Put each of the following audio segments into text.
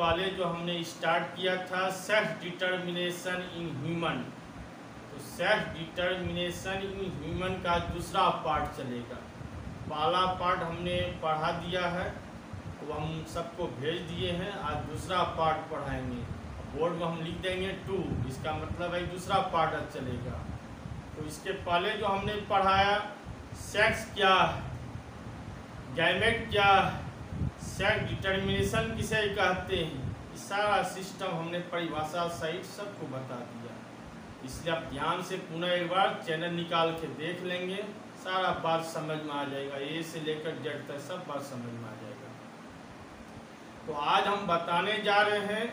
पहले जो हमने स्टार्ट किया था सेल्फ डिटर्मिनेशन इन ह्यूमन, तो सेल्फ डिटर्मिनेशन इन ह्यूमन का दूसरा पार्ट चलेगा। पहला पार्ट हमने पढ़ा दिया है, वो हम सबको भेज दिए हैं। आज दूसरा पार्ट पढ़ाएंगे, बोर्ड में हम लिख देंगे 2, इसका मतलब है दूसरा पार्ट आज चलेगा। तो इसके पहले जो हमने पढ़ाया सेक्स क्या है, गैमेट क्या है, सेक्स डिटर्मिनेशन किसे कहते हैं, इस सारा सिस्टम हमने परिभाषा सहित सबको बता दिया। इसलिए आप ध्यान से पुनः एक बार चैनल निकाल के देख लेंगे, सारा बात समझ में आ जाएगा, ए से लेकर जेड तक सब बात समझ में आ जाएगा। तो आज हम बताने जा रहे हैं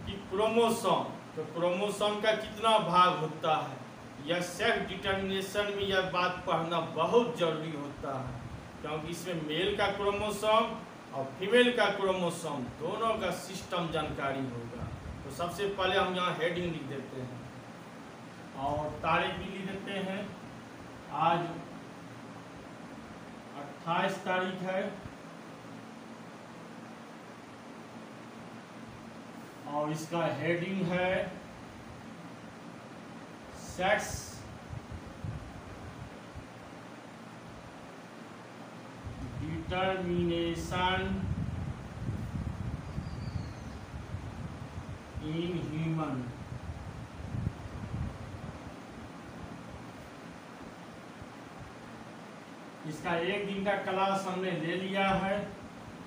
कि क्रोमोसोम, तो क्रोमोसोम का कितना भाग होता है, यह सेक्स डिटर्मिनेशन में यह बात पढ़ना बहुत जरूरी होता है, क्योंकि इसमें मेल का क्रोमोसोम और फीमेल का क्रोमोसोम दोनों का सिस्टम जानकारी होगा। तो सबसे पहले हम यहाँ हेडिंग लिख देते हैं और तारीख भी लिख देते हैं। आज 28 तारीख है और इसका हेडिंग है सेक्स डिटर्मिनेशन इन ह्यूमन। इसका एक दिन का क्लास हमने ले लिया है,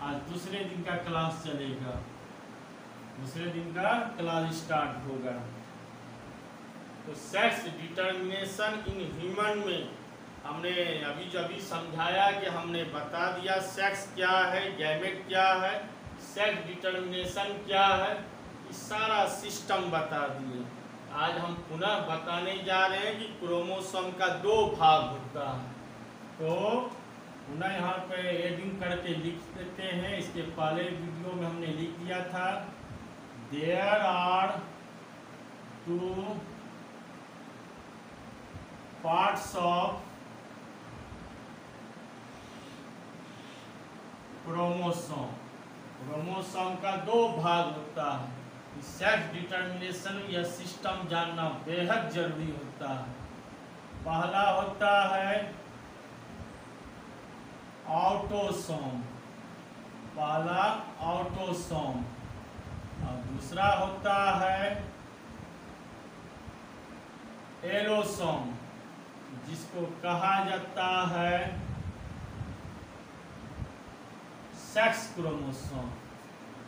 आज दूसरे दिन का क्लास चलेगा, दूसरे दिन का क्लास स्टार्ट होगा। तो सेक्स डिटर्मिनेशन इन ह्यूमन में हमने अभी समझाया कि हमने बता दिया सेक्स क्या है, गैमेट क्या है, सेक्स डिटर्मिनेशन क्या है, इस सारा सिस्टम बता दिए। आज हम पुनः बताने जा रहे हैं कि क्रोमोसोम का 2 भाग होता है। तो पुनः यहाँ पे एडिंग करके लिख देते हैं। इसके पहले वीडियो में हमने लिख दिया था there are 2 parts of chromosome. Chromosome का 2 भाग होता है। सेक्स डिटर्मिनेशन यह सिस्टम जानना बेहद जरूरी होता है। पहला होता है ऑटोसोम, पहला ऑटोसोम, और दूसरा होता है एलोसोम, जिसको कहा जाता है सेक्स क्रोमोसोम।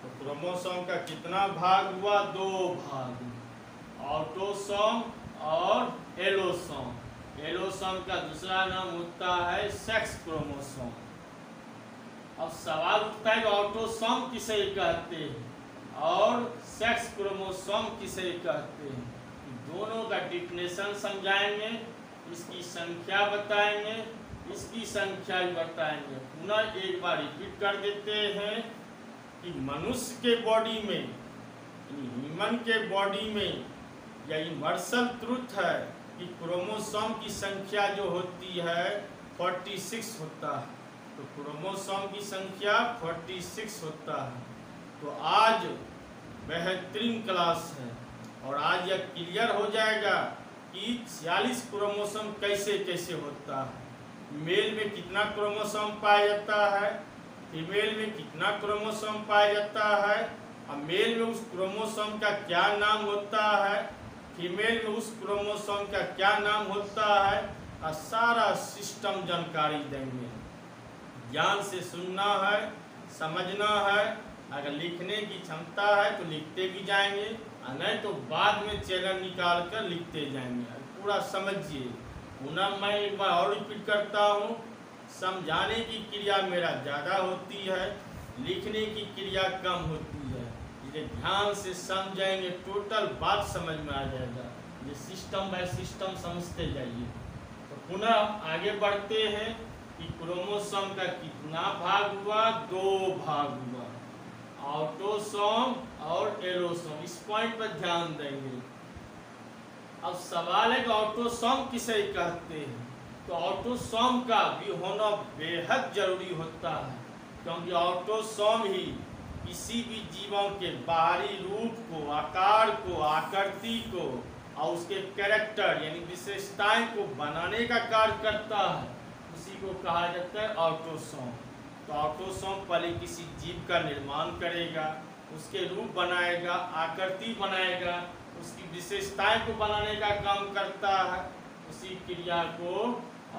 तो क्रोमोसोम का कितना भाग हुआ, 2 भाग, ऑटोसोम और एलोसोम। एलोसोम का दूसरा नाम होता है सेक्स क्रोमोसोम। अब सवाल उठता है कि ऑटोसोम किसे कहते हैं और सेक्स क्रोमोसोम किसे कहते हैं। दोनों का डिफिनेशन समझाएंगे, इसकी संख्या बताएंगे, इसकी संख्या भी बताएंगे। पुनः एक बार रिपीट कर देते हैं कि मनुष्य के बॉडी में, ह्यूमन के बॉडी में यह यूनिवर्सल ट्रुथ है कि क्रोमोसोम की संख्या जो होती है 46 होता है। तो क्रोमोसोम की संख्या 46 होता है। तो आज बेहतरीन क्लास है और आज यह क्लियर हो जाएगा कि 46 क्रोमोसोम कैसे कैसे होता है। मेल में कितना क्रोमोसोम पाया जाता है, फीमेल में कितना क्रोमोसोम पाया जाता है, और मेल में उस क्रोमोसोम का क्या नाम होता है, फीमेल में उस क्रोमोसोम का क्या नाम होता है, और सारा सिस्टम जानकारी देंगे। ध्यान से सुनना है, समझना है। अगर लिखने की क्षमता है तो लिखते भी जाएंगे, और नहीं तो बाद में चैनल निकाल कर लिखते जाएंगे। पूरा समझिए। पुनः मैं एक बार और रिपीट करता हूँ, समझाने की क्रिया मेरा ज़्यादा होती है, लिखने की क्रिया कम होती है। इसलिए ध्यान से समझेंगे, टोटल बात समझ में आ जाएगा। ये सिस्टम बाय सिस्टम समझते जाइए। तो पुनः आगे बढ़ते हैं कि क्रोमोसोम का कितना भाग हुआ, 2 भाग हुआ, ऑटोसोम और एलोसोम। इस पॉइंट पर ध्यान देंगे। अब सवाल है कि ऑटोसोम किसे कहते हैं। तो ऑटोसोम का भी होना बेहद जरूरी होता है, क्योंकि ऑटोसोम ही किसी भी जीवों के बाहरी रूप को, आकार को, आकृति को और उसके कैरेक्टर यानी विशेषताएं को बनाने का कार्य करता है, उसी को कहा जाता है ऑटोसोम। तो ऑटोसोम पहले किसी जीव का निर्माण करेगा, उसके रूप बनाएगा, आकृति बनाएगा, उसकी विशेषताएं को बनाने का काम करता है, उसी क्रिया को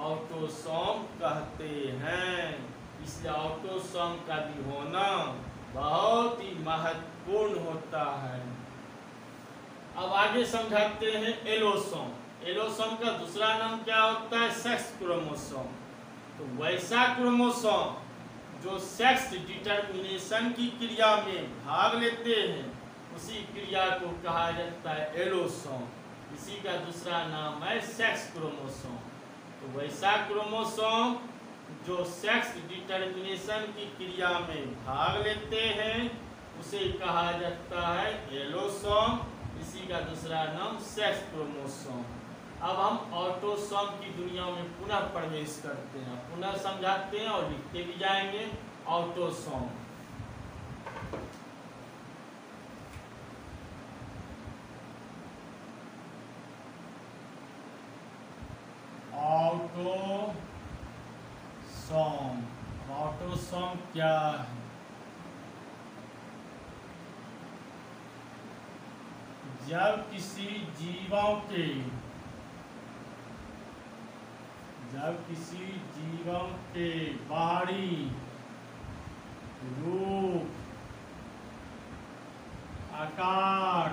ऑटोसोम कहते हैं। इसलिए ऑटोसोम का भी होना बहुत ही महत्वपूर्ण होता है। अब आगे समझाते हैं एलोसोम। एलोसोम का दूसरा नाम क्या होता है? Sex chromosome. तो वैसा क्रोमोसोम जो सेक्स डिटरमिनेशन की क्रिया में भाग लेते हैं, उसी क्रिया को कहा जाता है एलोसोम। इसी का दूसरा नाम है सेक्स क्रोमोसोम। तो वैसा क्रोमोसोम जो सेक्स डिटरमिनेशन की क्रिया में भाग लेते हैं, उसे कहा जाता है एलोसोम। इसी का दूसरा नाम सेक्स क्रोमोसोम। अब हम ऑटोसोम की दुनिया में पुनः प्रवेश करते हैं, पुनः समझाते हैं और लिखते भी जाएंगे। ऑटोसोम ऑटोसोम ऑटोसोम क्या है? जब किसी जीवों के बाहरी रूप, आकार,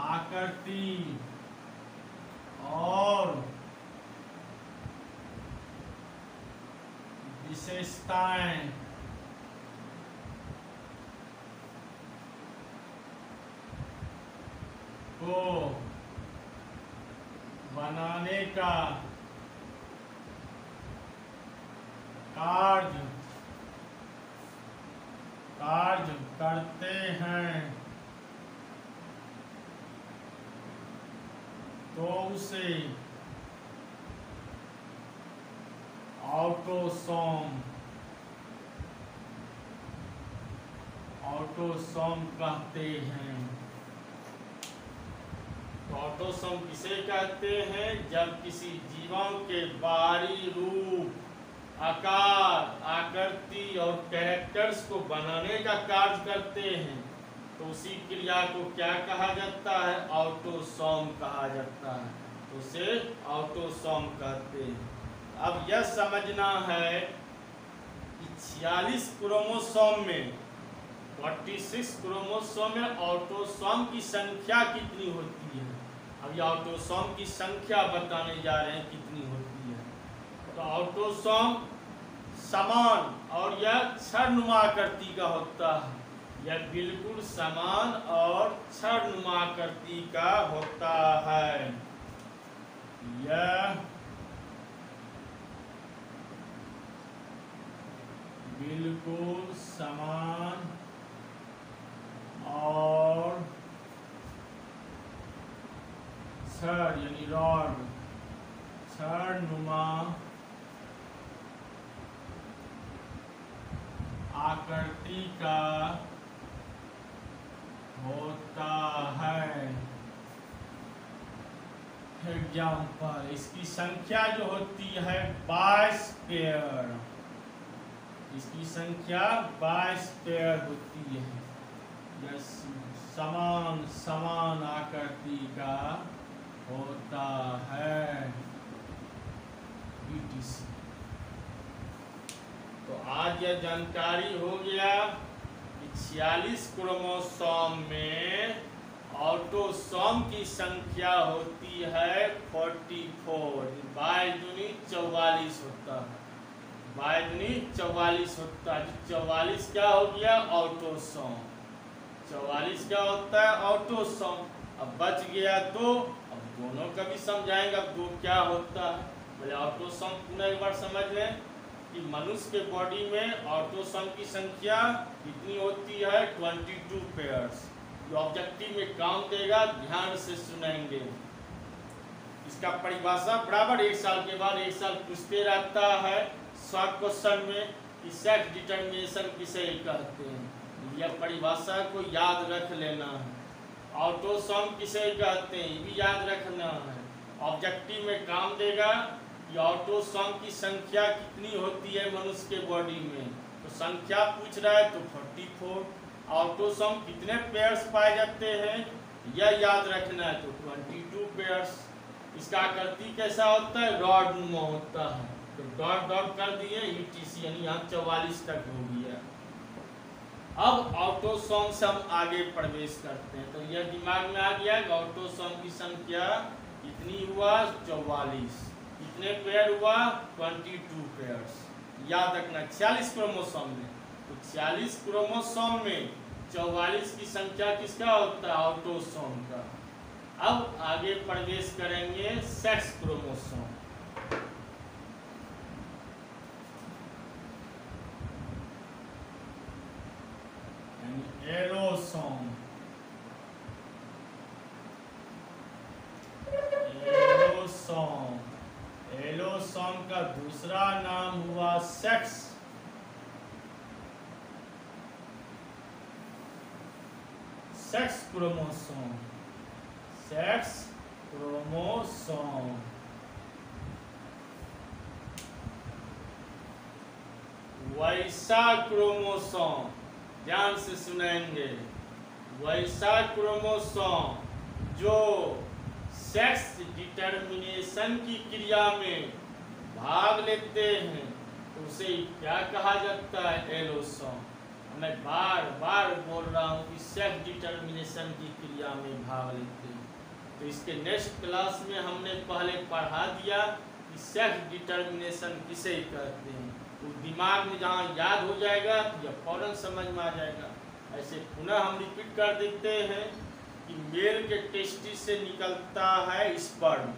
आकृति और विशेषताएं को बनाने का कार्य करते हैं, तो उसे ऑटोसोम कहते हैं। तो ऑटोसोम किसे कहते हैं? जब किसी जीवों के बाहरी रूप, आकार, आकृति और कैरेक्टर्स को बनाने का कार्य करते हैं, तो उसी क्रिया को क्या कहा जाता है? ऑटोसोम कहा जाता है। तो उसे ऑटोसोम कहते हैं। अब यह समझना है कि 46 क्रोमोसोम में 46 क्रोमोसोम में ऑटोसोम की संख्या कितनी होती है। अब ये ऑटोसोम की संख्या बताने जा रहे हैं कितनी होती है। तो ऑटोसोम समान और यह क्षरनुमा आकृति का होता है। यह बिल्कुल समान और क्षरनुमा आकृति का होता है। यह बिल्कुल समान और क्षर यानी रॉड, क्षरनुमा आकृति का होता है। एग्जाम्पल, इसकी संख्या जो होती है 22 पेयर, इसकी संख्या 22 पेयर होती है। समान आकृति का होता है। तो आज यह जानकारी हो गया कि 46 क्रोमोसोम में ऑटोसोम की संख्या होती है 44। 22 दूनी 44 होता है। 22 दूनी 44 होता है। 44 क्या हो गया? ऑटोसोम। 44 क्या होता है? ऑटोसोम। अब बच गया तो अब दोनों का भी समझाएंगे। अब दो क्या होता है? बोले ऑटोसोम पुनः एक बार समझ लें कि मनुष्य के बॉडी में ऑटोसोम की संख्या कितनी होती है? 22 पेयर्स। जो ऑब्जेक्टिव में काम देगा, ध्यान से सुनेंगे। इसका परिभाषा बराबर 1 साल के बाद 1 साल पूछते रहता है शॉर्ट क्वेश्चन में कि सेक्स डिटर्मिनेशन किसे कहते हैं, यह परिभाषा को याद रख लेना है। ऑटोसोम किसे कहते हैं, ये भी याद रखना है। ऑब्जेक्टिव में काम देगा कि ऑटोसोम की संख्या कितनी होती है मनुष्य के बॉडी में, तो संख्या पूछ रहा है तो 44। ऑटोसोम कितने पेयर्स पाए जाते हैं यह याद रखना है, तो 22 पेयर्स। इसका आकृति कैसा होता है, रॉड नुमा होता है, तो डॉट डॉट कर दिए ETC, यानी यहाँ 44 तक हो गया। अब ऑटोसोम से हम आगे प्रवेश करते हैं, तो यह दिमाग में आ गया कि ऑटोसोम की संख्या कितनी हुआ, 44। कितने पेयर हुआ, 22 पेयर्स। याद रखना 46 क्रोमोसोम में, तो 46 क्रोमोसोम में 44 की संख्या किसका होता है, ऑटोसोम का। अब आगे प्रवेश करेंगे sex chromosome. Allosome, allosome, allosome का दूसरा नाम हुआ sex. Sex chromosome, sex chromosome. वैसा क्रोमोसोम, ध्यान से सुनेंगे, वैसा क्रोमोसोम जो सेक्स डिटर्मिनेशन की क्रिया में भाग लेते हैं तो उसे क्या कहा जाता है, एलोसोम। मैं बार बार बोल रहा हूँ कि सेक्स डिटर्मिनेशन की क्रिया में भाग लेते हैं, तो इसके नेक्स्ट क्लास में हमने पहले पढ़ा दिया कि सेक्स डिटर्मिनेशन किसे कहते हैं, तो दिमाग में जहाँ याद हो जाएगा तो यह फौरन समझ में आ जाएगा। ऐसे पुनः हम रिपीट कर देते हैं कि मेल के टेस्टिस से निकलता है स्पर्म,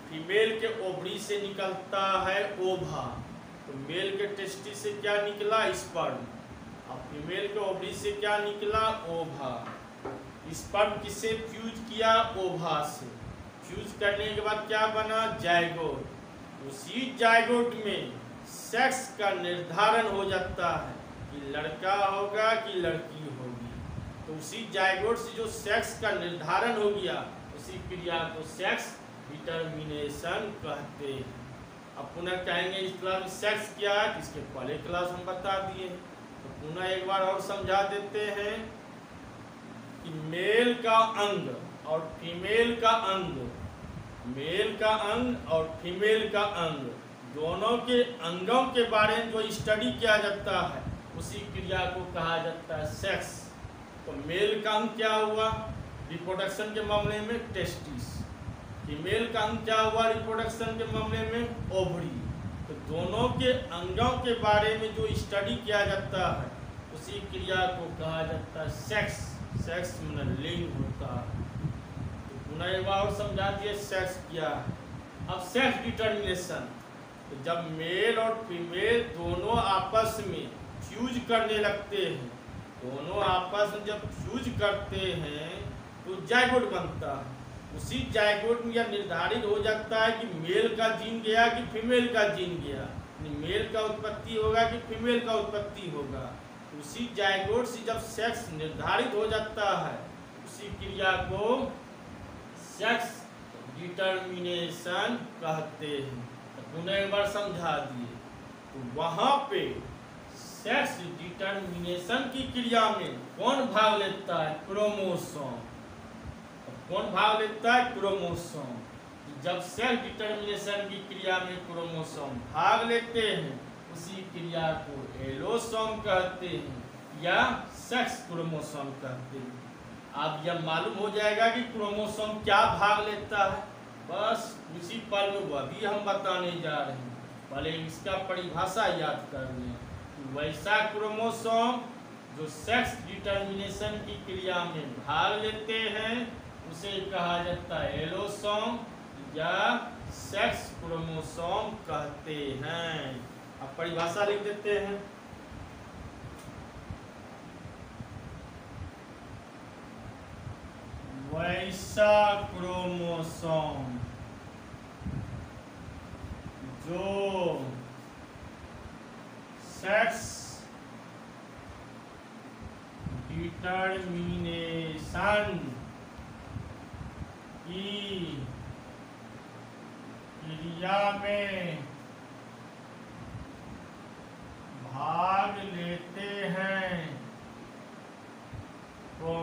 फीमेल के ओवरी से निकलता है ओवा। तो मेल के टेस्टिस से क्या निकला, स्पर्म, और फीमेल के ओवरी से क्या निकला, ओवा। स्पर्म किससे फ्यूज किया, ओवा से। फ्यूज करने के बाद क्या बना, जायगोट। उसी जायगोट में सेक्स का निर्धारण हो जाता है कि लड़का होगा कि लड़की होगी। तो उसी जायगोट से जो सेक्स का निर्धारण हो गया, उसी क्रिया को सेक्स डिटर्मिनेशन कहते हैं। अब पुनः कहेंगे इस क्लास में सेक्स क्या है, इसके पहले क्लास हम बता दिए, तो पुनः एक बार और समझा देते हैं कि मेल का अंग और फीमेल का अंग, मेल का अंग और फीमेल का अंग दोनों के अंगों के बारे में जो स्टडी किया जाता है उसी क्रिया को कहा जाता है सेक्स। तो मेल का अंग क्या हुआ, रिप्रोडक्शन के मामले में टेस्टिस। फीमेल का अंग क्या हुआ रिप्रोडक्शन के मामले में, ओवरी। तो दोनों के अंगों के बारे में जो स्टडी किया जाता है उसी क्रिया को कहा जाता है सेक्स। सेक्स में लिंग होता है। तो पुनः एक बार और समझा दिए सेक्स क्या है। अब सेक्स डिटर्मिनेशन, तो जब मेल और फीमेल दोनों आपस में फ्यूज करने लगते हैं, दोनों आपस में जब फ्यूज करते हैं तो जायगोट बनता है। उसी जायगोट में यह निर्धारित हो जाता है कि मेल का जीन गया कि फीमेल का जीन गया, मेल का उत्पत्ति होगा कि फीमेल का उत्पत्ति होगा। उसी जायगोट से जब सेक्स निर्धारित हो जाता है उसी क्रिया को सेक्स डिटर्मिनेशन कहते हैं। तो पुनः एक बार समझा दिए, तो वहाँ पे सेक्स डिटर्मिनेशन की क्रिया में कौन भाग लेता है, क्रोमोसोम। कौन भाग लेता है, क्रोमोसोम। जब सेक्स डिटर्मिनेशन की क्रिया में क्रोमोसोम भाग लेते हैं उसी क्रिया को एलोसोम कहते हैं या सेक्स क्रोमोसोम कहते हैं। अब यह मालूम हो जाएगा कि क्रोमोसोम क्या भाग लेता है, बस उसी पल में वह भी हम बताने जा रहे हैं। पहले इसका परिभाषा याद कर लें। वैसा क्रोमोसोम जो सेक्स डिटर्मिनेशन की क्रिया में भाग लेते हैं उसे कहा जाता है एलोसोम या सेक्स क्रोमोसोम कहते हैं। अब परिभाषा लिख देते हैं। वैसा क्रोमोसोम जो सेक्स डिटर्मिनेशन की क्रिया में भाग लेते हैं तो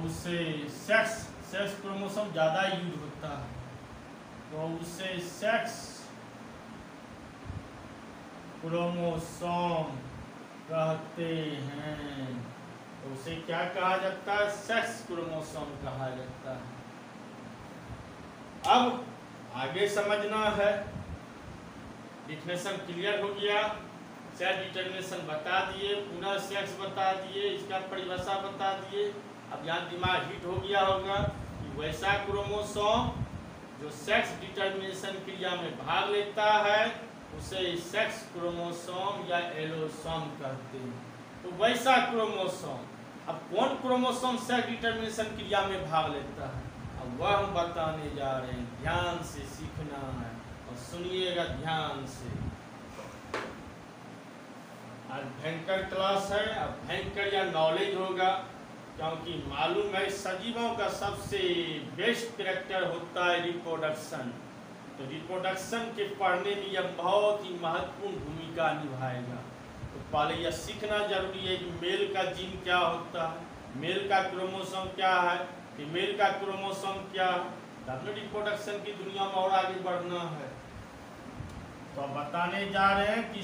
उसे सेक्स क्रोमोसोम ज्यादा यूज होता है, तो उसे सेक्स क्रोमोसोम कहते हैं। तो उसे क्या कहा जाता है? सेक्स क्रोमोसोम कहा जाता है। अब आगे समझना है। डिफिनेशन क्लियर हो गया, सेक्स डिटर्मिनेशन बता दिए, पुनः सेक्स बता दिए, इसका परिभाषा बता दिए। अब यहाँ दिमाग हिट हो गया होगा कि वैसा क्रोमोसोम जो सेक्स डिटर्मिनेशन क्रिया में भाग लेता है उसे सेक्स क्रोमोसोम या एलोसोम कहते हैं। तो वैसा क्रोमोसोम, अब कौन क्रोमोसोम सेक्स डिटर्मिनेशन क्रिया में भाग लेता है, अब वह हम बताने जा रहे हैं। ध्यान से सीखना है और सुनिएगा ध्यान से। आज भयंकर क्लास है, अब भयंकर या नॉलेज होगा, क्योंकि मालूम है सजीवों का सबसे बेस्ट कैरेक्टर होता है रिप्रोडक्शन। तो रिप्रोडक्शन के पढ़ने में यह बहुत ही महत्वपूर्ण भूमिका निभाएगा। तो पहले यह सीखना जरूरी है कि मेल का जीन क्या होता है, मेल का क्रोमोसोम क्या है, फीमेल का क्रोमोसोम क्या है, तब में रिप्रोडक्शन की दुनिया में और आगे बढ़ना है। तो अब बताने जा रहे हैं कि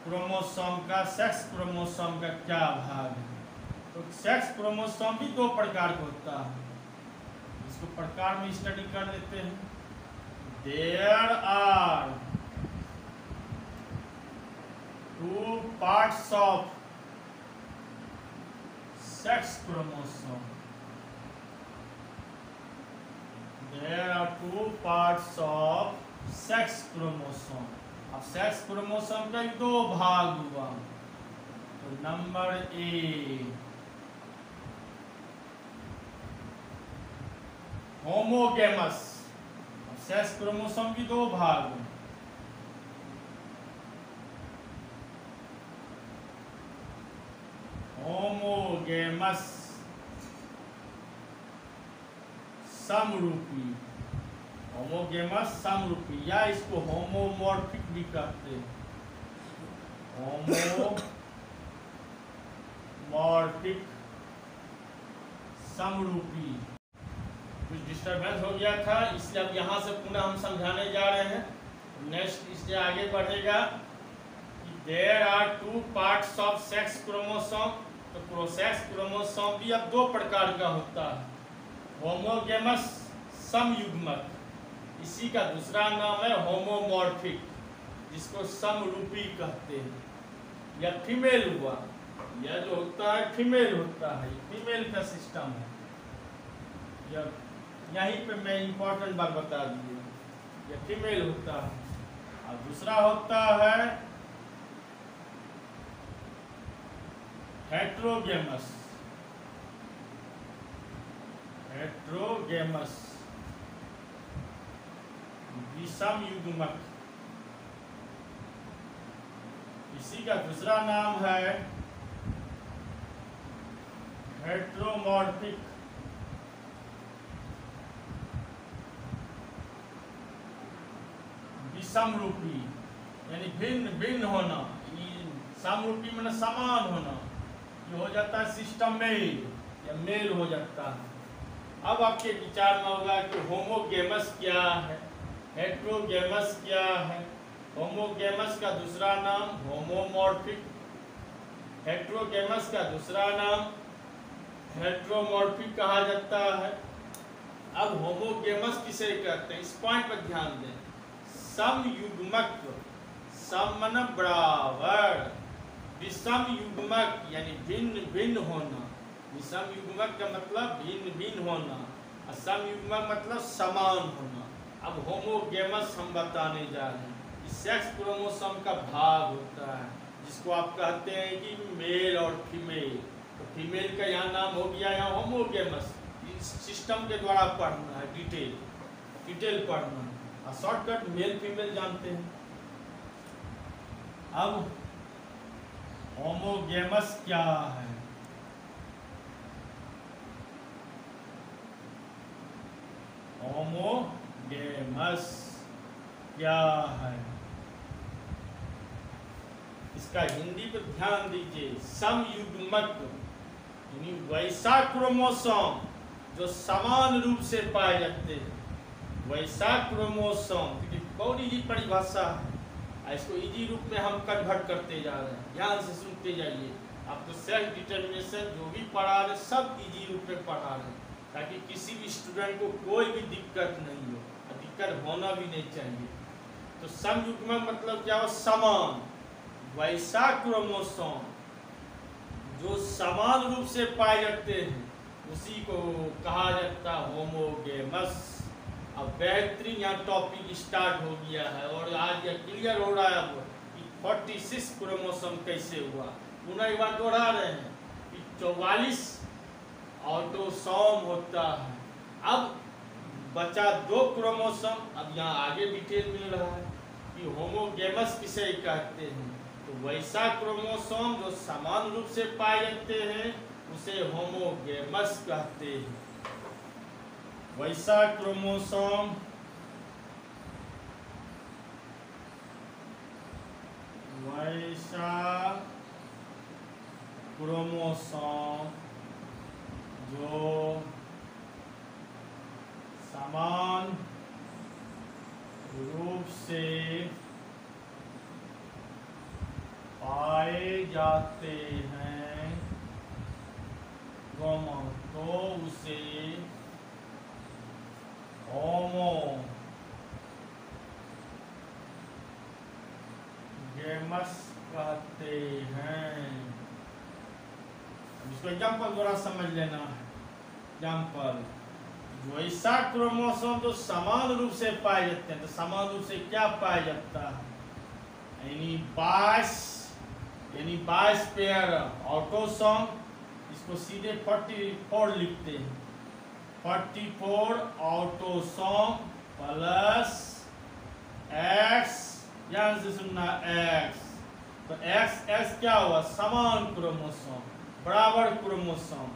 क्रोमोसोम का, सेक्स क्रोमोसोम का क्या भाग है। तो सेक्स क्रोमोसोम भी दो प्रकार का होता है, इसको प्रकार में स्टडी कर लेते हैं। There are two parts of sex chromosome. There are two parts of sex chromosome. अब सेक्स क्रोमोसोम का दो भाग हुआ। तो number A homogamous. Sex chromosome की दो भाग, होमोगेमस समरूपी, होमोगेमस समरूपी, या इसको होमोमॉर्फिक भी कहते हैं। होमोमॉर्फिक समरूपी। कुछ डिस्टर्बेंस हो गया था, इसलिए अब यहाँ से पुनः हम समझाने जा रहे हैं। नेक्स्ट इससे आगे बढ़ेगा कि there are two parts of sex chromosome. तो सेक्स क्रोमोसोम भी अब दो प्रकार का होता है, होमोगेमस समयुग्मक, इसी का दूसरा नाम है होमोमॉर्फिक, जिसको समरूपी कहते हैं। या फीमेल हुआ, यह जो होता है फीमेल होता है, फीमेल का सिस्टम है। यहीं पे मैं इंपॉर्टेंट बात बता दी, यह फीमेल होता है। और दूसरा होता है हेट्रोगेमस, हेट्रोगेमस विषम युग्मक, इसी का दूसरा नाम है हेट्रोमॉर्फिक समरूपी, यानी भिन्न भिन्न होना। समरूपी मतलब समान होना, ये हो जाता है सिस्टम मेल या मेल हो जाता है। अब आपके विचार में होगा कि होमोगेमस क्या है, हेट्रोगेमस क्या है। होमोगेमस का दूसरा नाम होमोमॉर्फिक, हेट्रोगेमस का दूसरा नाम हेट्रोमॉर्फिक कहा जाता है। अब होमोगेमस किसे कहते हैं, इस पॉइंट पर ध्यान दें। समयुग्मक, सम मन बराबर, विषम युग्मक यानी भिन्न भिन्न होना। विषम युग्मक का मतलब भिन्न भिन्न होना, और समयुग्मक मतलब समान होना। अब होमोगेमस हम बताने जा रहे हैं। इस सेक्स क्रोमोसोम का भाग होता है, जिसको आप कहते हैं कि मेल और फीमेल। तो फीमेल का यहाँ नाम हो गया यहाँ होमोगेमस। इस सिस्टम के द्वारा पढ़ना है, डिटेल पढ़ना है। और शॉर्टकट मेल फीमेल जानते हैं। अब होमोगेमस क्या है? होमोगेमस क्या है? इसका हिंदी पर ध्यान दीजिए। समयुग्मक यानी वैसा क्रोमोसोम जो समान रूप से पाए जाते हैं, वैसा क्रोमोसोम। बहुत इजी परिभाषा है, इसको इजी रूप में हम कन्वर्ट करते जा रहे हैं। ध्यान से सुनते जाइए। आप तो सेल्फ डिटर्मिनेशन जो भी पढ़ा रहे सब इजी रूप में पढ़ा रहे, ताकि किसी भी स्टूडेंट को कोई भी दिक्कत नहीं हो, और दिक्कत होना भी नहीं चाहिए। तो समयुग्मक मतलब क्या हो? समान। वैसा क्रोमोसोम जो समान रूप से पाए जाते हैं, उसी को कहा जाता है होमोगेमस। अब बेहतरीन यहाँ टॉपिक स्टार्ट हो गया है, और आज यह क्लियर हो रहा है अब कि 46 क्रोमोसोम कैसे हुआ। पुनः एक बार दोहरा रहे हैं कि 44 ऑटोसोम होता है। अब बचा 2 क्रोमोसोम। अब यहाँ आगे डिटेल मिल रहा है कि होमोगेमस किसे कहते हैं। तो वैसा क्रोमोसोम जो समान रूप से पाए जाते हैं, उसे होमोगेमस कहते हैं। वैसा क्रोमोसोम जो समान रूप से पाए जाते हैं, तो उसे होमोगेमस कहते हैं। इसको एग्जाम्पल द्वारा समझ लेना है। एग्जाम्पल, जो ऐसा क्रोमोसोम जो समान रूप से पाए जाते हैं, तो समान रूप से क्या पाया जाता है? यानी 22 पेयर ऑटोसोम। इसको सीधे 44 लिखते हैं। 44 ऑटोसोम प्लस एक्स, ध्यान से सुनना, एक्स। तो एक्स क्या हुआ? समान क्रोमोसोम, बराबर क्रोमोसोम।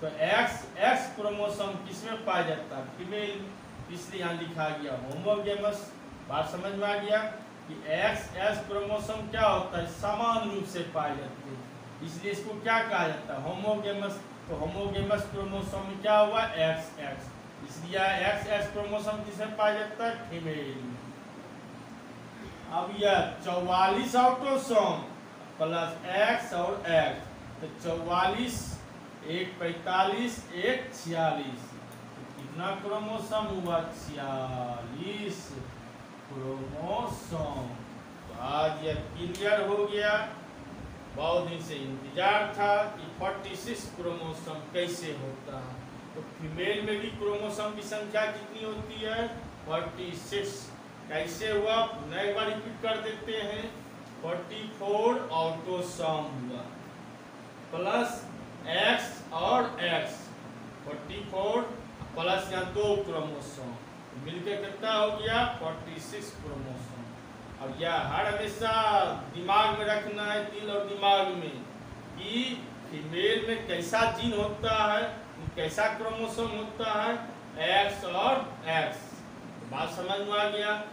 तो एक्स क्रोमोसोम किसमें पाया जाता है? फीमेल, इसलिए यहाँ लिखा गया होमोगेमस। बात समझ में आ गया कि एक्स क्रोमोसोम क्या होता है? समान रूप से पाए जाते हैं, इसलिए इसको क्या कहा जाता है? होमोगेमस। तो होमोगेमस क्रोमोसोम में क्या हुआ? एक्स। इसलिए एक्स क्रोमोसोम किसमें पाया जाता है? फीमेल। अब यह 44 ऑटोसोम प्लस एक्स और एक्स, तो 44, एक 45, एक 46, तो कितना क्रोमोसोम हुआ? 46 क्रोमोसोम। तो आज यह क्लियर हो गया। बहुत दिन से इंतजार था कि 46 क्रोमोसोम कैसे होता है। तो फीमेल में भी क्रोमोसोम की संख्या कितनी होती है? 46। कैसे हुआ? पुनः एक बार रिपीट कर देते हैं। 44 ऑटोसोम हुआ प्लस एक्स और एक्स, 44 प्लस यहाँ 2 क्रोमोसोम मिलकर कितना हो गया? 46 क्रोमोसोम। अब यह हर हमेशा दिमाग में रखना है, दिल और दिमाग में, कि फीमेल में कैसा जीन होता है, कैसा क्रोमोसोम होता है, एक्स और एक्स। तो बात समझ में आ गया।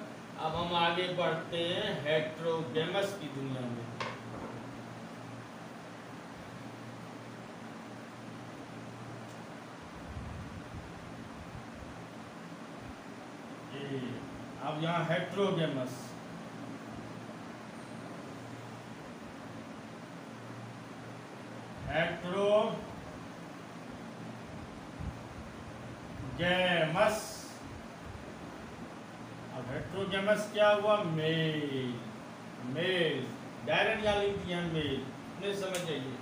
अब हम आगे बढ़ते हैं हेट्रोगेमस की दुनिया में। अब यहाँ हेट्रोगेमस, अब हेट्रोगेमस क्या हुआ? मेल। डायरेक्ट यहाँ लिख दिया मेल, नहीं समझ जाइए।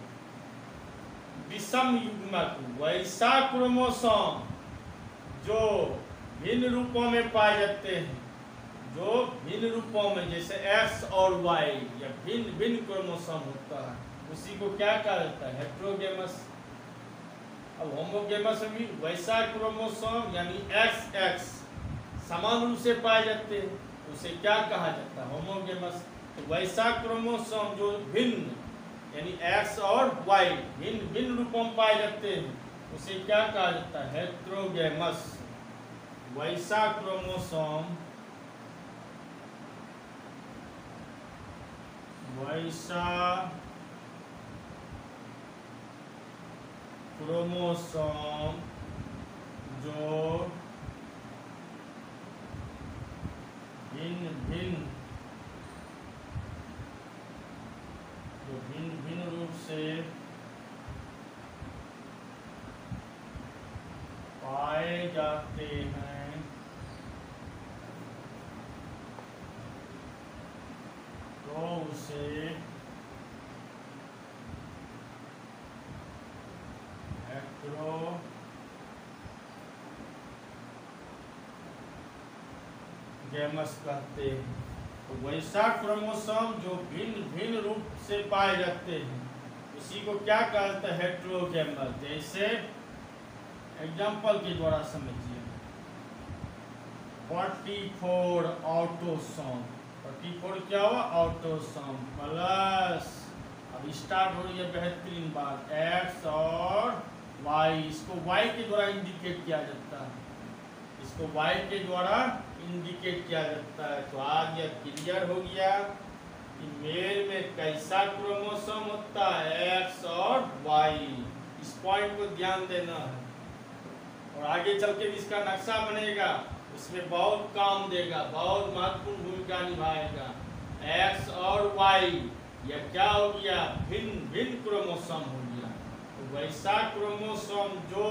विषम युग्मक वैसा क्रोमोसोम जो भिन्न रूपों में पाए जाते हैं, जो भिन्न रूपों में, जैसे एक्स और वाई, या भिन्न क्रोमोसोम होता है, उसी को क्या कहा जाता है? हेट्रोगेमस। अब होमोगेमस में भी वैसा क्रोमोसोम यानी एक्स समान रूप से पाए जाते हैं, उसे क्या कहा जाता है? होमोगेमस। तो वैसा क्रोमोसोम जो भिन्न यानी एक्स और वाई भिन्न भिन्न रूपों में पाए जाते हैं, उसे क्या कहा जाता है? हेटेरोगेमस। वैसा क्रोमोसोम जो भिन्न भिन्न रूप से पाए जाते हैं, तो उसे हेटेरोगेमस कहते हैं। तो वैसा क्रोमोसोम जो भिन्न भिन्न रूप से पाए जाते हैं, उसी को क्या कहते हैं? हेटेरोगेमस। जैसे एग्जाम्पल के द्वारा समझिए, 44 ऑटोसोम। 44 क्या हुआ? ऑटोसोम प्लस, अब स्टार्ट हो रही है बेहतरीन बात, एक्स और वाई। इसको वाई के द्वारा इंडिकेट किया जाता है, इसको वाई के द्वारा इंडिकेट किया जाता है। तो आज यह क्लियर हो गया कि मेल में कैसा क्रोमोसोम होता है, एक्स और वाई। इस पॉइंट को ध्यान देना है, और आगे चल के भी इसका नक्शा बनेगा, उसमें बहुत काम देगा, बहुत महत्वपूर्ण भूमिका निभाएगा। एक्स और वाई यह क्या हो गया? भिन्न भिन्न क्रोमोसोम हो गया। तो वैसा क्रोमोसोम जो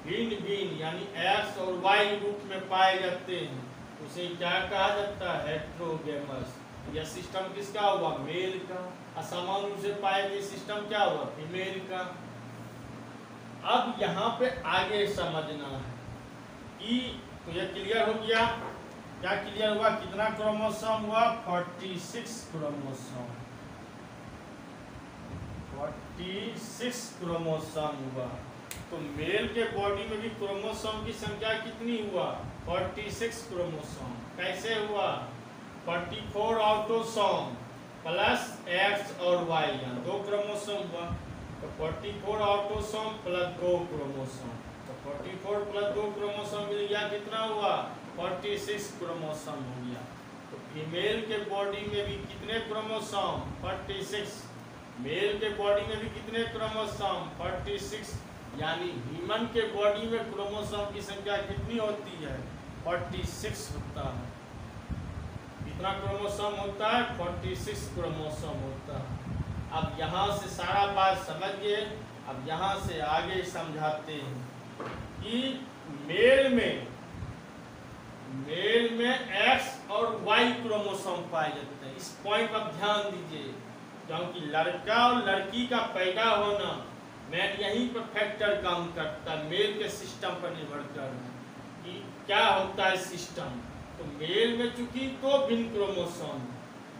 भिन्न भिन्न यानी एक्स और वाई रूप में पाए जाते हैं, उसे क्या कहा जाता है? हेटेरोगेमस। यह सिस्टम किसका हुआ? मेल का। असमान रूप से पाए गए सिस्टम क्या हुआ? फीमेल का। अब यहाँ पे आगे समझना है कि, तो यह क्लियर हो गया। क्या क्लियर हुआ? कितना क्रोमोसोम हुआ? 46 क्रोमोसोम। 46 क्रोमोसोम हुआ। तो मेल के बॉडी में भी क्रोमोसोम की संख्या कितनी हुआ? 46 क्रोमोसोम। कैसे हुआ? 44 ऑटोसोम प्लस एक्स और वाई, यहाँ 2 क्रोमोसोम हुआ। तो 44 ऑटोसोम प्लस 2 क्रोमोसोम, तो 44 प्लस 2 क्रोमोसोम मिल गया, कितना हुआ? 46 क्रोमोसोम हो गया। तो फीमेल के बॉडी में भी कितने क्रोमोसोम? 46। मेल के बॉडी में भी कितने क्रोमोसोम? 46। यानी ह्यूमन के बॉडी में क्रोमोसोम की संख्या कितनी होती है? 46 होता है। कितना क्रोमोसोम होता है? 46 क्रोमोसोम होता है। अब यहाँ से सारा बात समझ गए। अब यहाँ से आगे समझाते हैं कि मेल में एक्स और वाई क्रोमोसोम पाए जाते हैं। इस पॉइंट पर ध्यान दीजिए, क्योंकि लड़का और लड़की का पैदा होना मैं यहीं पर फैक्टर काम करता है, मेल के सिस्टम पर निर्भर कर कि क्या होता है सिस्टम। तो मेल में चूंकि 2 भिन्न क्रोमोसोम,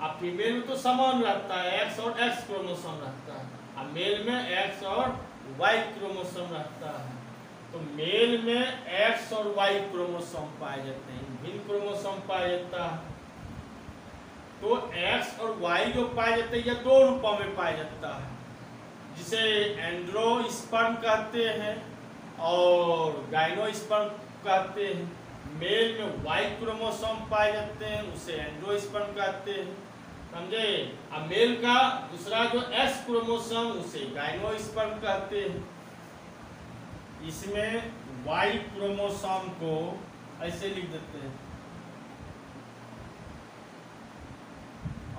अब फीमेल में तो समान रहता है, एक्स और एक्स क्रोमोसोम रहता है, अब मेल में एक्स और वाई क्रोमोसोम रहता है। तो मेल में एक्स और वाई क्रोमोसोम पाए जाते हैं, भिन्न क्रोमोसोम पाया जाता है। तो एक्स और वाई जो पाए जाते हैं, यह 2 रूपों में पाया जाता है, जिसे एंड्रोस्पर्म कहते हैं और गाइनोस्पर्म कहते हैं। मेल में वाई क्रोमोसोम पाए जाते हैं, उसे एंड्रोस्पर्म कहते हैं, समझे। अब मेल का दूसरा जो एस क्रोमोसोम, उसे गाइनोस्पर्म कहते हैं। इसमें वाई क्रोमोसोम को ऐसे लिख देते हैं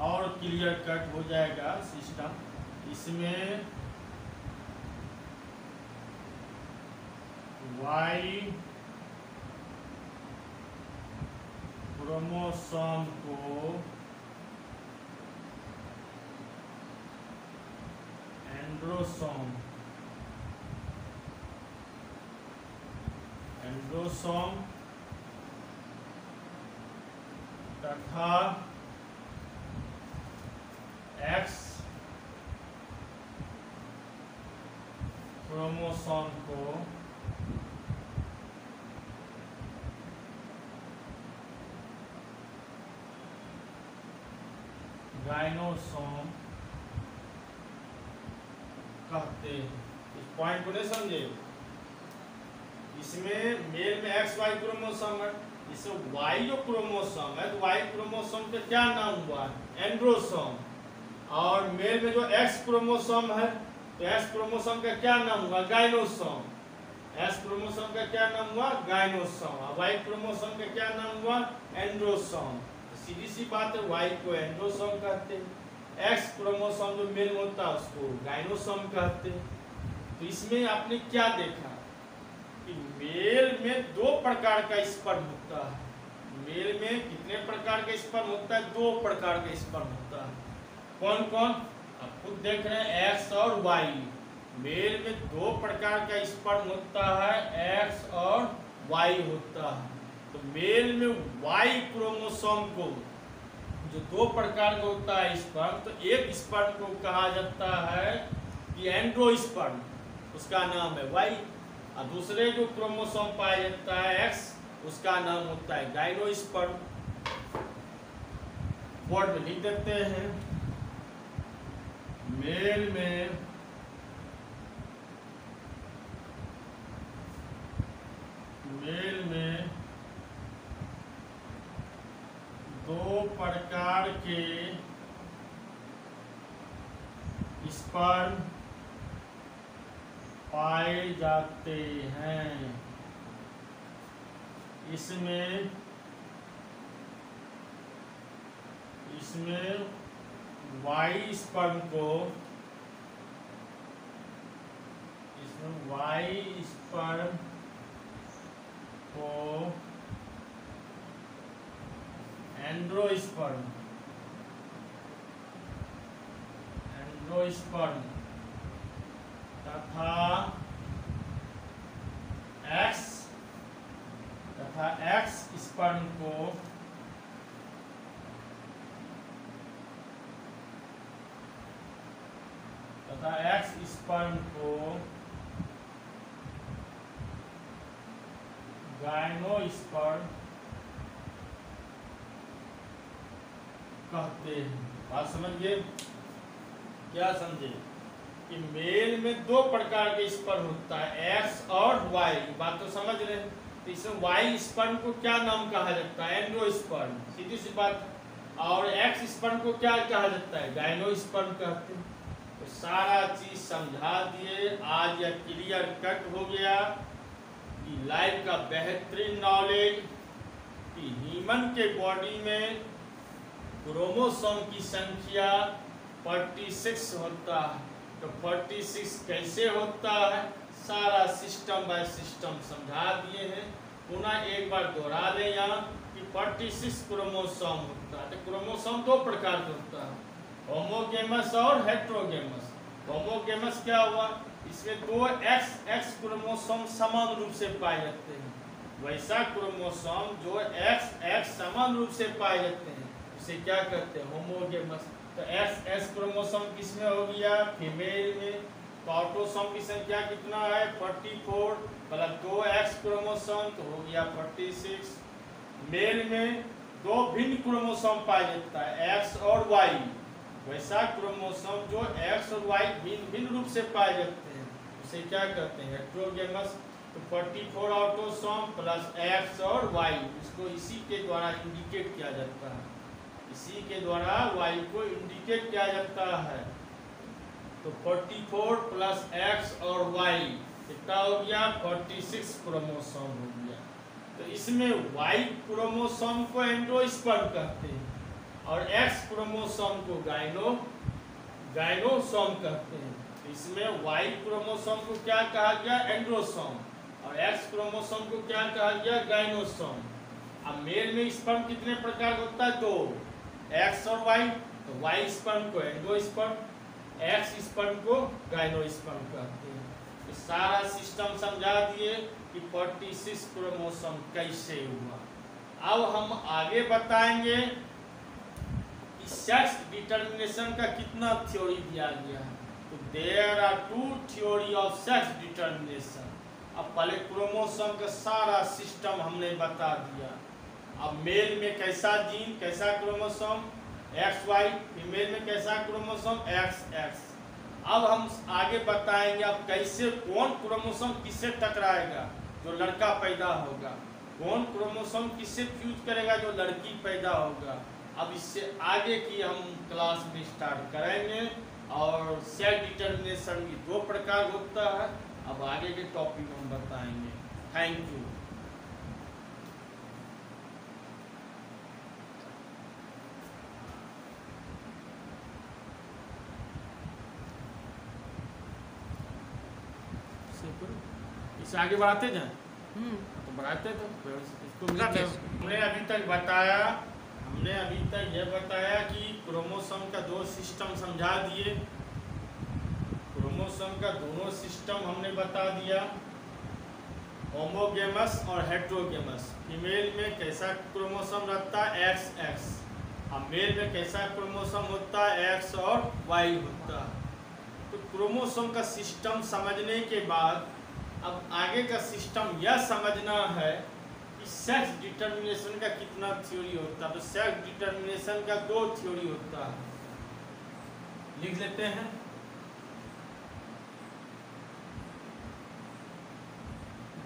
और क्लियर कट हो जाएगा सिस्टम। इसमें वाई क्रोमोसोम को एंड्रोसोम तथा एक्स क्रोमोसोम को गायनोसोम कहते हैं। इस पॉइंट को नहीं समझे। इसमें मेल में एक्स वाई क्रोमोसोम है, इसमें वाई जो क्रोमोसोम है तो वाई क्रोमोसोम का क्या नाम हुआ? एंड्रोसोम। और मेल में जो एक्स क्रोमोसोम है तो एक्स क्रोमोसोम का क्या नाम हुआ? गायनोसोम। एक्स क्रोमोसोम का क्या नाम हुआ? गायनोसोम। और वाई क्रोमोसोम का क्या नाम हुआ? एंड्रोसोम। तो सीधी सी बात है, वाई को एंड्रोसोम कहते हैं, एक्स क्रोमोसोम जो मेल होता है उसको गायनोसोम कहते हैं। तो इसमें आपने क्या देखा कि मेल में दो प्रकार का स्पर्म होता है। मेल में कितने प्रकार का स्पर्म होता है? दो प्रकार का स्पर्म होता है। कौन कौन? आप खुद देख रहे हैं, एक्स और वाई। मेल में दो प्रकार का स्पर्म होता है, एक्स और वाई होता है। तो मेल में वाई क्रोमोसोम को जो दो प्रकार का होता है स्पर्म, तो एक स्पर्म को कहा जाता है कि एंड्रोस्पर्म, उसका नाम है वाई। और दूसरे जो क्रोमोसोम पाया जाता है एक्स, उसका नाम होता है गायनोस्पर्म। बोर्ड में लिख देते हैं, मेल में दो प्रकार के स्पर्म पाए जाते हैं। इसमें वाई स्पर्म को एंड्रोस्पर्म तथा एक्स स्पर्म को गायनोस्पर्म कहते हैं। बात समझ गए? क्या समझे कि मेल में दो प्रकार के स्पर्म होता है, एक्स और वाई। बात तो समझ रहे हैं। तो इसमें वाई स्पर्म को क्या नाम कहा जाता है? एंड्रोस्पर्म, सीधी सी बात। और एक्स स्पर्म को क्या कहा जाता है? गायनोस्पर्म कहते हैं। तो सारा चीज समझा दिए। आज यह क्लियर कट हो गया कि लाइफ का बेहतरीन नॉलेज कि ह्यूमन के बॉडी में क्रोमोसोम की संख्या 46 होता है। तो 46 कैसे होता है, सारा सिस्टम बाय सिस्टम समझा दिए हैं। पुनः एक बार दोहरा लें यहाँ कि 46 क्रोमोसोम होता है। तो क्रोमोसोम दो प्रकार का होता है, होमोगेमस और हेट्रोगेमस। होमोगेमस क्या हुआ? इसमें दो एक्स क्रोमोसोम समान रूप से पाए जाते हैं। वैसा क्रोमोसोम जो एक्स समान रूप से पाए जाते हैं उसे क्या कहते हैं? होमोगेमस। तो एक्स क्रोमोसोम किसमें हो गया? फीमेल में। तो ऑटोसोम की संख्या कितना है? 44 प्लस 2 एक्स क्रोमोसोम तो हो गया 46। मेल में दो भिन्न क्रोमोसोम पाया जाता है, एक्स और वाई। वैसा क्रोमोसोम जो एक्स और वाई भिन्न रूप से पाए जाते हैं उसे क्या कहते हैं? हेट्रोगेमस। तो 44 ऑटोसोम प्लस एक्स और वाई, इसको इसी के द्वारा इंडिकेट किया जाता है। इसी के द्वारा वाई को इंडिकेट किया जाता है। तो 44 प्लस एक्स और वाई कितना हो गया? 46 क्रोमोसोम हो गया। तो इसमें वाई क्रोमोसोम को एंड्रोस्पर्म कहते हैं और एक्स क्रोमोसोम को गायनोसोम कहते हैं। तो इसमें वाई क्रोमोसोम को क्या कहा गया? एंड्रोसोम। और एक्स क्रोमोसोम को क्या कहा गया? गायनोसोम। अब मेल में स्पर्म कितने प्रकार का होता है? दो, एक्स और वाई। तो वाई स्पर्म को एंडोस्पर्म, एक्स स्पर्म को गायनोस्पर्म कहते हैं। तो सारा सिस्टम समझा दिए कि 46 क्रोमोसोम कैसे हुआ। अब हम आगे बताएंगे कि सेक्स डिटर्मिनेशन का कितना थ्योरी दिया गया है। तो there are 2 theory of sex determination. अब पहले क्रोमोसोम का सारा सिस्टम हमने बता दिया। अब मेल में कैसा जीन, कैसा क्रोमोसोम? XY, फीमेल में कैसा क्रोमोसोम XX। अब हम आगे बताएंगे अब कैसे कौन क्रोमोसोम किससे टकराएगा जो लड़का पैदा होगा, कौन क्रोमोसोम किससे फ्यूज करेगा जो लड़की पैदा होगा। अब इससे आगे की हम क्लास में स्टार्ट करेंगे। और सेक्स डिटर्मिनेशन भी 2 प्रकार होता है, अब आगे के टॉपिक हम बताएंगे। Thank you. इसे आगे बढ़ाते जाएं तो बढ़ाते तो हमने अभी तक ये बताया कि क्रोमोसोम का 2 सिस्टम समझा दिए। क्रोमोसोम का दोनों सिस्टम हमने बता दिया, होमोगेमस और हेट्रोगेमस। फीमेल में कैसा क्रोमोसोम रहता है XX, और मेल में कैसा क्रोमोसोम होता है X और Y होता है। तो क्रोमोसोम का सिस्टम समझने के बाद अब आगे का सिस्टम यह समझना है कि सेक्स डिटर्मिनेशन का कितना थ्योरी होता है। तो सेक्स डिटर्मिनेशन का 2 थ्योरी होता है, लिख लेते हैं।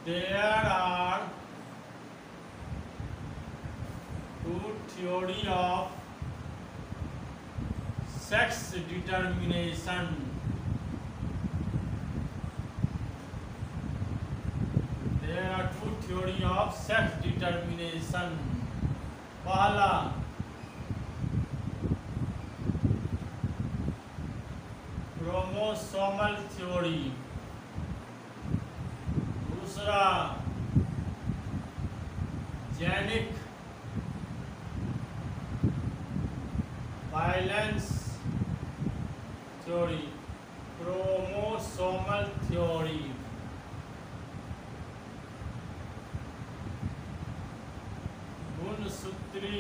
There are 2 theory of sex determination. There are 2 theory of sex determination. पहला क्रोमोसोमल थ्योरी, दूसरा genic violence theory. Chromosomal theory गुणसूत्री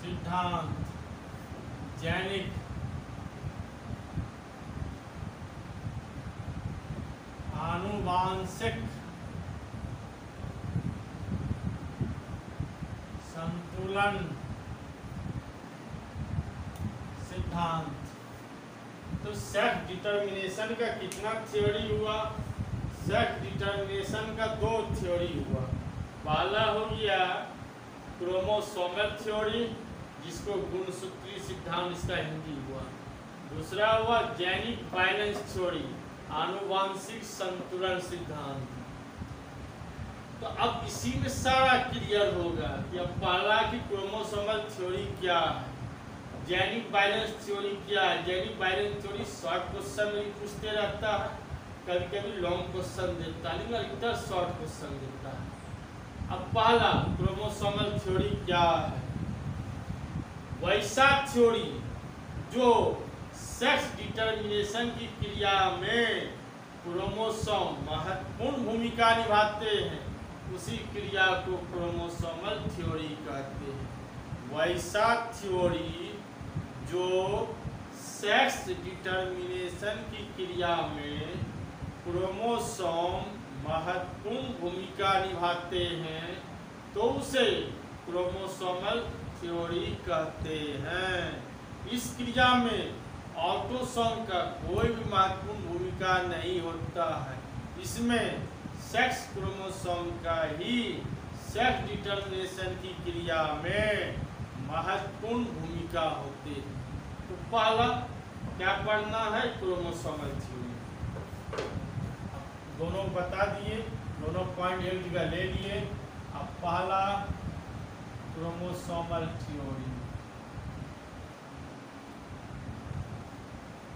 सिद्धांत, जेनिक आनुवांशिक संतुलन सिद्धांत। तो सेक्स डिटर्मिनेशन का कितना थ्योरी हुआ? सेक्स डिटर्मिनेशन का 2 थ्योरी हुआ। पहला हो गया क्रोमोसोमल थ्योरी, जिसको गुणसूत्री सिद्धांत इसका हिंदी हुआ। दूसरा हुआ जेनिक वायलेंस थ्योरी, आनुवांशिक संतुलन सिद्धांत। तो अब इसी में सारा क्लियर होगा कि अब पहला की क्रोमोसोमल थ्योरी क्या है, जेनिक वायलेंस थ्योरी क्या है। Genic violence theory short question में पूछते रहता है, कभी कभी लॉन्ग क्वेश्चन देता है, लेकिन अधिकतर शॉर्ट क्वेश्चन देता है। अब पहला क्रोमोसोमल थ्योरी क्या है? वैसा थ्योरी जो सेक्स डिटर्मिनेशन की क्रिया में क्रोमोसोम महत्वपूर्ण भूमिका निभाते हैं, उसी क्रिया को क्रोमोसोमल थ्योरी कहते हैं। वैसा थ्योरी जो सेक्स डिटर्मिनेशन की क्रिया में क्रोमोसोम महत्वपूर्ण भूमिका निभाते हैं, तो उसे क्रोमोसोमल थ्योरी कहते हैं। इस क्रिया में ऑटोसोम का कोई भी महत्वपूर्ण भूमिका नहीं होता है, इसमें सेक्स क्रोमोसोम का ही सेक्स डिटर्मिनेशन की क्रिया में महत्वपूर्ण भूमिका होती है। तो पहला क्या पढ़ना है? Chromosomal theory. दोनों बता दिए, दोनों पॉइंट एक जगह ले लिए। अब पहला chromosomal theory,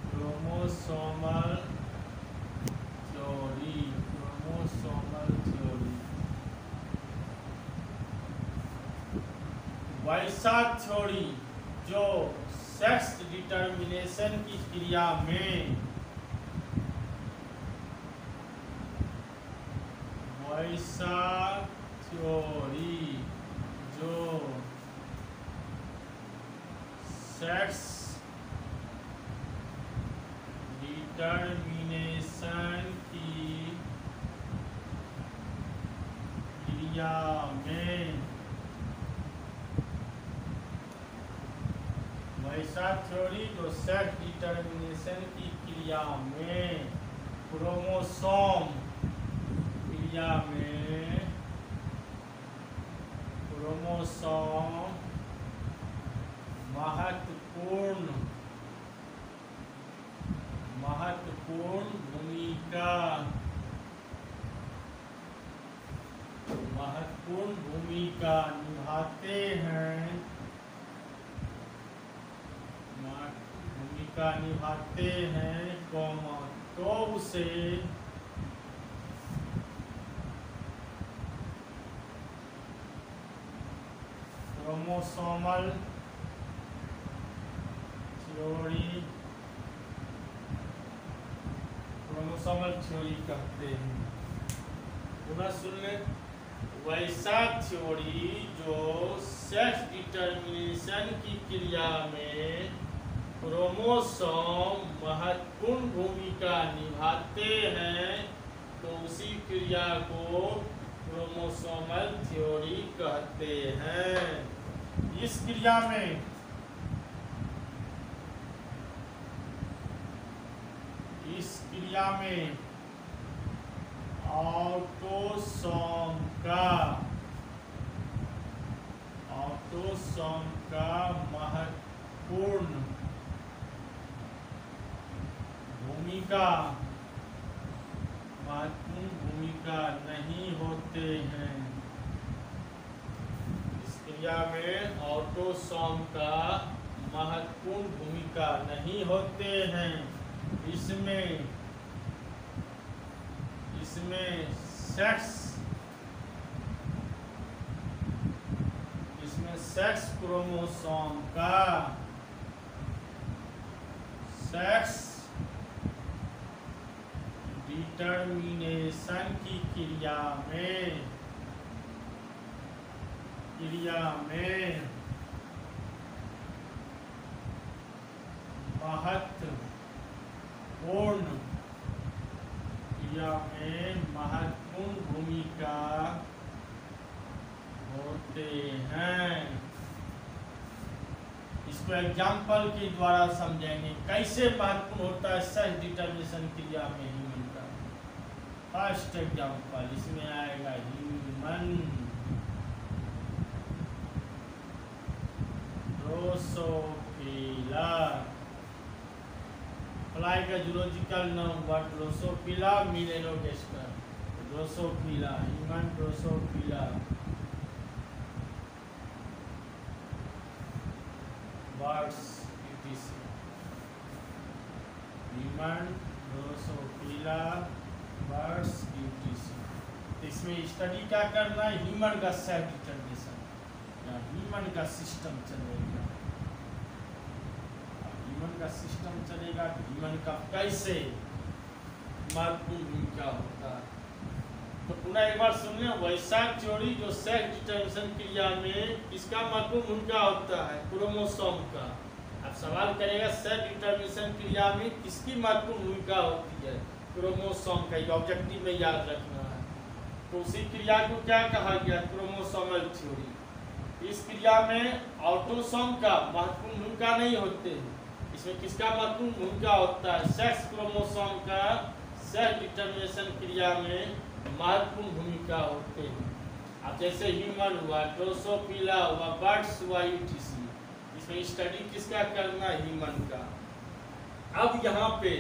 chromosomal theory, chromosomal theory. वैसा थ्योरी जो सेक्स डिटर्मिनेशन की क्रिया में वैसा थ्योरी जो सेक्स डिटर्मिनेशन की क्रिया में वैसा थ्योरी जो सेक्स डिटर्मिनेशन की क्रिया में क्रोमोसोम महत्वपूर्ण भूमिका निभाते हैं तो उसे क्रोमोसोमल थ्योरी कहते हैं। पुनः सुन ले, वैसा थ्योरी जो सेक्स डिटर्मिनेशन की क्रिया में क्रोमोसोम महत्वपूर्ण भूमिका निभाते हैं तो उसी क्रिया को क्रोमोसोमल थ्योरी कहते हैं। इस क्रिया में ऑटोसोम का महत्वपूर्ण भूमिका नहीं होते हैं। इस क्रिया में ऑटोसोम का महत्वपूर्ण भूमिका नहीं होते हैं। इसमें सेक्स क्रोमोसोम का सेक्स डिटर्मिनेशन की क्रिया में महत्वपूर्ण भूमिका होते हैं। इसको एग्जाम्पल के द्वारा समझेंगे कैसे महत्वपूर्ण होता है सेक्स डिटर्मिनेशन क्रिया में ह्यूमन का। फर्स्ट एग्जाम्पल इसमें आएगा ह्यूमन ड्रोसोफिला। फ्लाई का जूलॉजिकल नाम word drosophila melanogaster. Drosophila human drosophila birds human drosophila birds इसमें स्टडी क्या करना है? ह्यूमन का सेक्स डिटर्मिनेशन या ह्यूमन का सिस्टम चलेगा। ह्यूमन का सिस्टम चलेगा तो ह्यूमन का कैसे महत्वपूर्ण भूमिका होता है। तो पुनः एक बार सुन लें, वैसा थ्योरी जो सेक्स डिटर्मिनेशन क्रिया में किसका महत्वपूर्ण भूमिका होता है? क्रोमोसोम का। अब सवाल करेगा सेक्स डिटर्मिनेशन क्रिया में किसकी महत्वपूर्ण भूमिका होती है? क्रोमोसोम का। ऑब्जेक्टिव में याद रखना है। तो उसी क्रिया को क्या कहा गया? Chromosomal theory. इस क्रिया में ऑटोसोम का महत्वपूर्ण भूमिका नहीं होते हैं। इसमें किसका महत्वपूर्ण भूमिका होता है? सेक्स क्रोमोसोम का सेक्स डिटर्मिनेशन क्रिया में महत्वपूर्ण भूमिका होते हैं। अब जैसे ह्यूमन हुआ, ड्रोसोफिला हुआ, बर्ड्स हुआ, ईटीसी। इसमें स्टडी किसका करना है? ह्यूमन का। अब यहाँ पे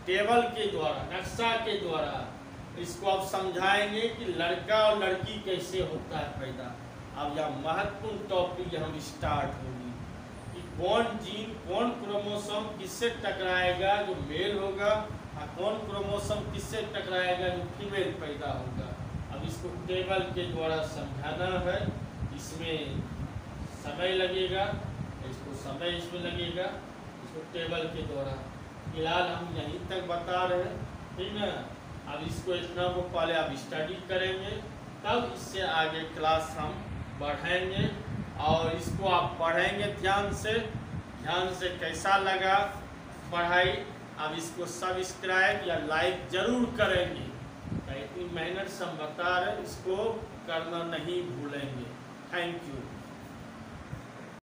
टेबल के द्वारा, नक्शा के द्वारा इसको अब समझाएंगे कि लड़का और लड़की कैसे होता है पैदा। अब यह महत्वपूर्ण टॉपिक यहाँ स्टार्ट होगी कि कौन जीन, कौन क्रोमोसोम किससे टकराएगा जो मेल होगा, और कौन क्रोमोसोम किससे टकराएगा जो फीमेल पैदा होगा। अब इसको टेबल के द्वारा समझाना है। इसमें समय लगेगा, इसमें लगेगा, इसको टेबल के द्वारा। फिलहाल हम यहीं तक बता रहे हैं, ठीक है। अब इसको इतना को पहले आप स्टडी करेंगे, तब इससे आगे क्लास हम बढ़ाएंगे और इसको आप पढ़ेंगे ध्यान से कैसा लगा पढ़ाई। अब इसको सब्सक्राइब या लाइक जरूर करेंगे। इतनी मेहनत से हम बता रहे हैं, इसको करना नहीं भूलेंगे। Thank you.